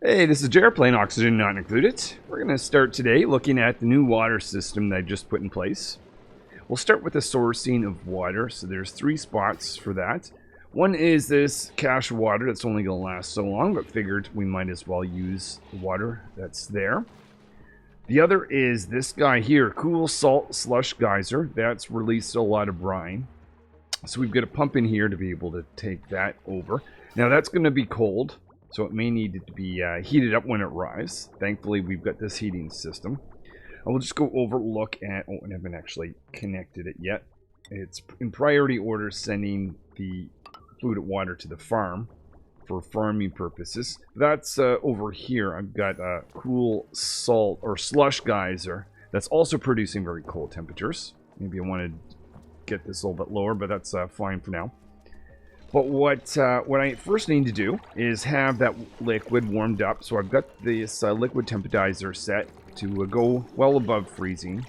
Hey, this is Jared playing Oxygen Not Included. We're going to start today looking at the new water system that I just put in place. We'll start with the sourcing of water, so there's 3 spots for that. One is this cache of water that's only going to last so long, but figured we might as well use the water that's there. The other is this guy here, Cool Salt Slush Geyser. That's released a lot of brine. So we've got a pump in here to be able to take that over. Now that's going to be cold, so it may need to be heated up when it arrives. Thankfully, we've got this heating system. I will just go over look at... Oh, I haven't actually connected it yet. It's in priority order sending the polluted water to the farm for farming purposes. That's over here. I've got a cool salt or slush geyser that's also producing very cold temperatures. Maybe I want to get this a little bit lower, but that's fine for now. But what I first need to do is have that liquid warmed up. So I've got this liquid temperizer set to go well above freezing.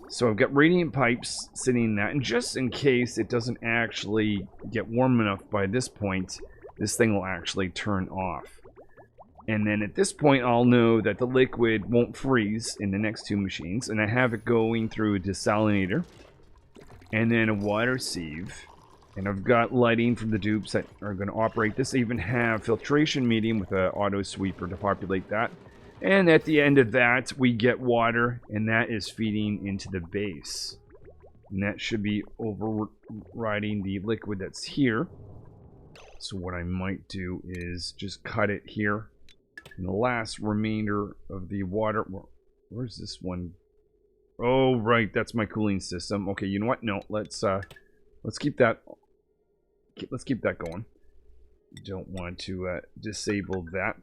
So I've got radiant pipes sitting in that, and just in case it doesn't actually get warm enough by this point, this thing will actually turn off. And then at this point, I'll know that the liquid won't freeze in the next 2 machines, and I have it going through a desalinator, and then a water sieve. And I've got lighting from the dupes that are going to operate this. I even have filtration medium with an auto sweeper to populate that. And at the end of that, we get water, and that is feeding into the base. And that should be overriding the liquid that's here. So what I might do is just cut it here. And the last remainder of the water... Where's this one? Oh, right, that's my cooling system. Okay, you know what? No, let's keep that... Let's keep that going. Don't want to disable that.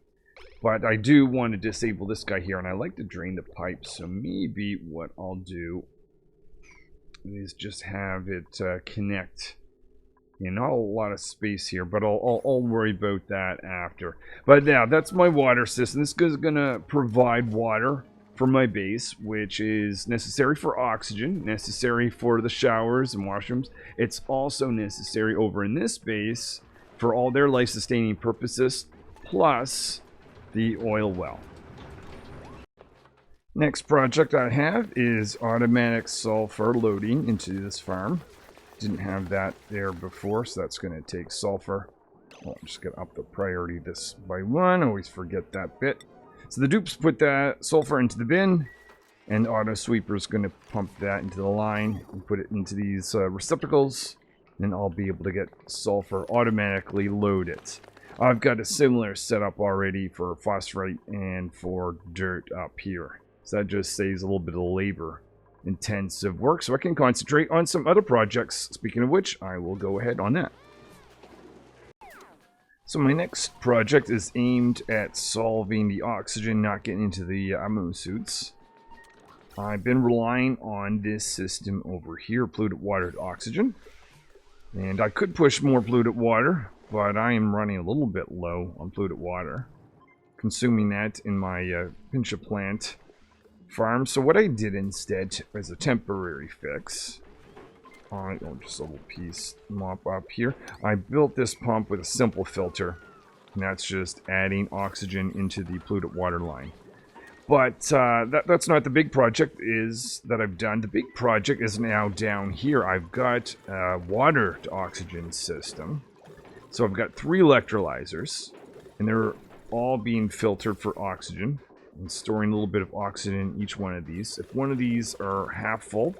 But I do want to disable this guy here, and I like to drain the pipe, so maybe what I'll do is just have it connect. Not a lot of space here, but I'll worry about that after. But now, that's my water system. This is going to provide water for my base, which is necessary for oxygen, necessary for the showers and washrooms. It's also necessary over in this base for all their life-sustaining purposes, plus the oil well. Next project I have is automatic sulfur loading into this farm. Didn't have that there before, so that's going to take sulfur. Well, I'm just going to up the priority this by 1. Always forget that bit. So the dupes put that sulfur into the bin, and auto sweeper is going to pump that into the line and put it into these receptacles, and I'll be able to get sulfur automatically loaded. I've got a similar setup already for phosphorite and for dirt up here. So that just saves a little bit of labor intensive work, so I can concentrate on some other projects. Speaking of which, I will go ahead on that. So my next project is aimed at solving the oxygen not getting into the ammo suits. I've been relying on this system over here, polluted water to oxygen. And I could push more polluted water, but I am running a little bit low on polluted water, consuming that in my pinch of plant farm. So what I did instead as a temporary fix, just a little piece mop up here, I built this pump with a simple filter, and that's just adding oxygen into the polluted water line. But that's not the big project that I've done. The big project is now down here. I've got a water to oxygen system. So I've got 3 electrolyzers, and they're all being filtered for oxygen and storing a little bit of oxygen in each one of these. If one of these are half full,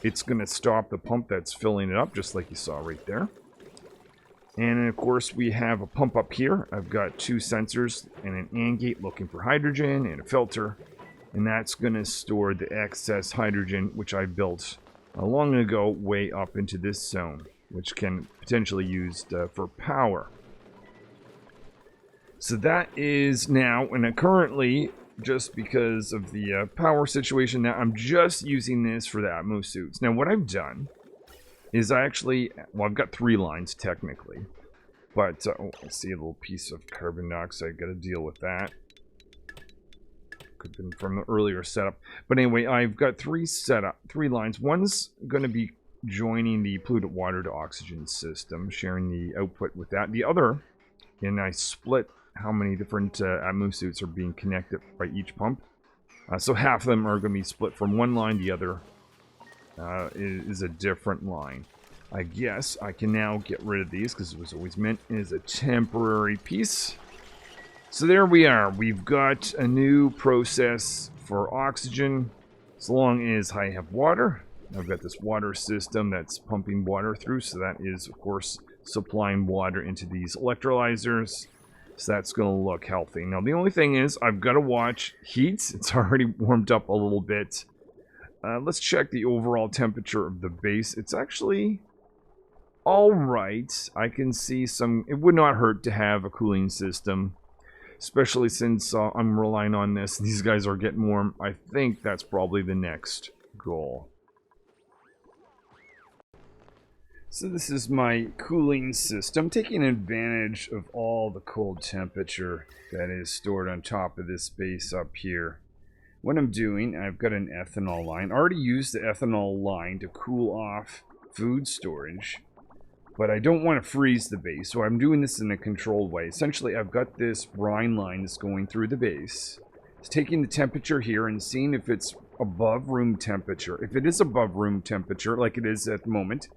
it's going to stop the pump that's filling it up, just like you saw right there. And of course, we have a pump up here. I've got 2 sensors and an AND gate looking for hydrogen and a filter. And that's going to store the excess hydrogen, which I built long ago, way up into this zone, which can potentially be used for power. So that is now, and currently, just because of the power situation, now I'm just using this for the Atmo suits. Now what I've done is I've got 3 lines technically, but I see a little piece of carbon dioxide, got to deal with that. Could have been from the earlier setup, but anyway, I've got 3 lines. One's going to be joining the polluted water to oxygen system, sharing the output with that. The other, and I split how many different Atmo suits are being connected by each pump. So half of them are going to be split from one line, the other is a different line. I guess I can now get rid of these because it was always meant as a temporary piece. So there we are. We've got a new process for oxygen as long as I have water. I've got this water system that's pumping water through, so that is, of course, supplying water into these electrolyzers. So that's going to look healthy. Now, the only thing is, I've got to watch heat. It's already warmed up a little bit. Let's check the overall temperature of the base. It's actually alright. I can see some... It would not hurt to have a cooling system, especially since I'm relying on this. These guys are getting warm. I think that's probably the next goal. So this is my cooling system, taking advantage of all the cold temperature that is stored on top of this base up here. What I'm doing, I've got an ethanol line. I already used the ethanol line to cool off food storage, but I don't want to freeze the base, so I'm doing this in a controlled way. Essentially, I've got this brine line that's going through the base. It's taking the temperature here and seeing if it's above room temperature. If it is above room temperature, like it is at the moment,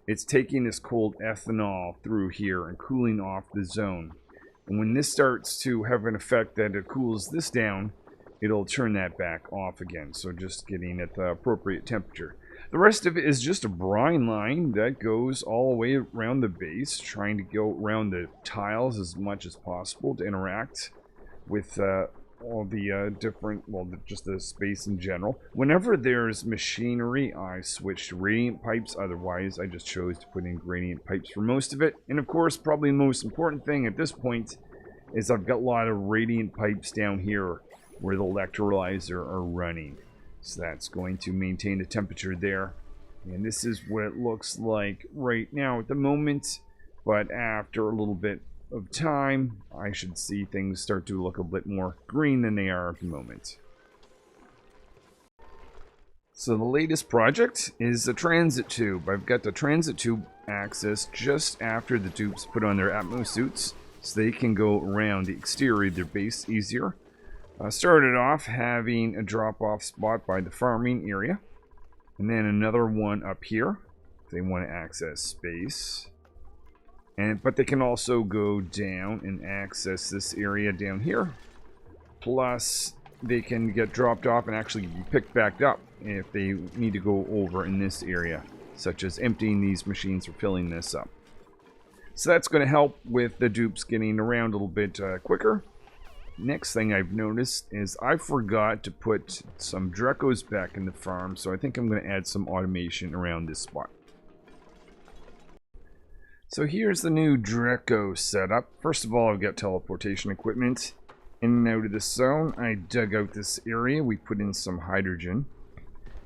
it's taking this cold ethanol through here and cooling off the zone. And when this starts to have an effect that it cools this down, it'll turn that back off again. So just getting at the appropriate temperature. The rest of it is just a brine line that goes all the way around the base, trying to go around the tiles as much as possible to interact with all the different, well, just the space in general. Whenever there's machinery, I switch to radiant pipes. Otherwise, I just chose to put in gradient pipes for most of it. And of course, probably the most important thing at this point is I've got a lot of radiant pipes down here where the electrolyzer are running. So that's going to maintain the temperature there. And this is what it looks like right now at the moment. But after a little bit of time, I should see things start to look a bit more green than they are at the moment. So the latest project is the transit tube. I've got the transit tube access just after the dupes put on their Atmo suits, so they can go around the exterior of their base easier. Started off having a drop-off spot by the farming area, and then another one up here if they want to access space. But they can also go down and access this area down here. Plus, they can get dropped off and actually be picked back up if they need to go over in this area, such as emptying these machines or filling this up. So that's going to help with the dupes getting around a little bit quicker. Next thing I've noticed is I forgot to put some Drecos back in the farm, so I think I'm going to add some automation around this spot. So here's the new Dreco setup. First of all, I've got teleportation equipment in and out of the zone. I dug out this area. We put in some hydrogen.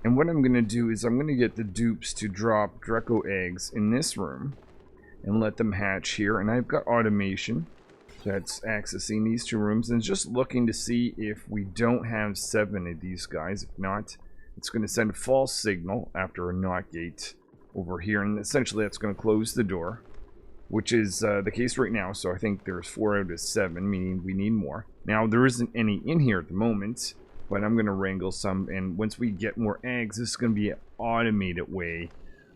And what I'm going to do is I'm going to get the dupes to drop Dreco eggs in this room and let them hatch here. And I've got automation that's accessing these two rooms and just looking to see if we don't have 7 of these guys. If not, it's going to send a false signal after a NOT gate over here. And essentially that's going to close the door, which is the case right now. So I think there's 4 out of 7, meaning we need more. Now, there isn't any in here at the moment, but I'm going to wrangle some. And once we get more eggs, this is going to be an automated way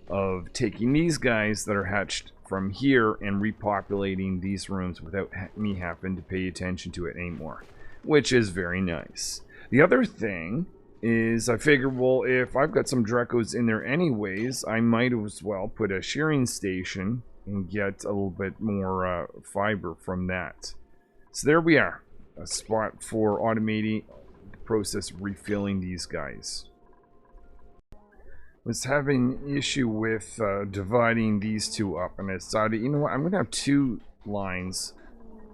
of taking these guys that are hatched from here and repopulating these rooms without me having to pay attention to it anymore, which is very nice. The other thing is I figured, well, if I've got some Drecos in there anyways, I might as well put a shearing station and get a little bit more fiber from that. So there we are, a spot for automating the process of refilling these guys. Was having an issue with dividing these two up, and I decided, you know what, I'm going to have 2 lines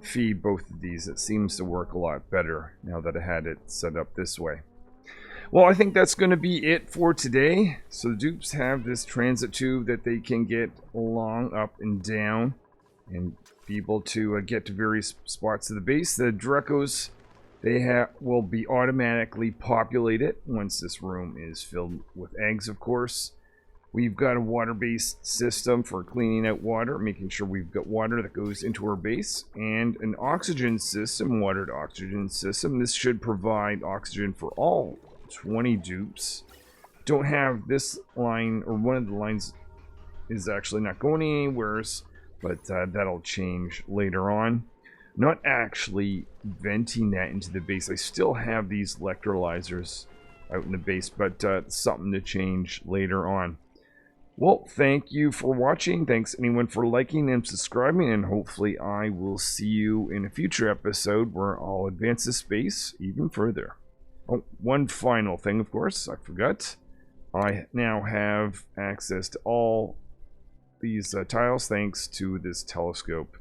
feed both of these. It seems to work a lot better now that I had it set up this way. Well, I think that's going to be it for today. So the dupes have this transit tube that they can get along, up and down, and be able to get to various spots of the base. The Drecos, they will be automatically populated once this room is filled with eggs, of course. We've got a water-based system for cleaning out water, making sure we've got water that goes into our base, and an oxygen system, watered oxygen system. This should provide oxygen for all 20 dupes. Don't have this line, or one of the lines is actually not going anywhere, but that'll change later on. Not actually venting that into the base. I still have these electrolyzers out in the base, but something to change later on. Well, thank you for watching. Thanks anyone for liking and subscribing, and hopefully I will see you in a future episode where I'll advance this base even further. Oh, one final thing, of course, I forgot. I now have access to all these tiles thanks to this telescope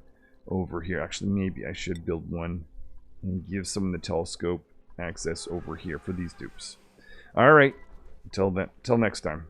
over here. Actually, maybe I should build one and give some of the telescope access over here for these dupes. All right, till next time.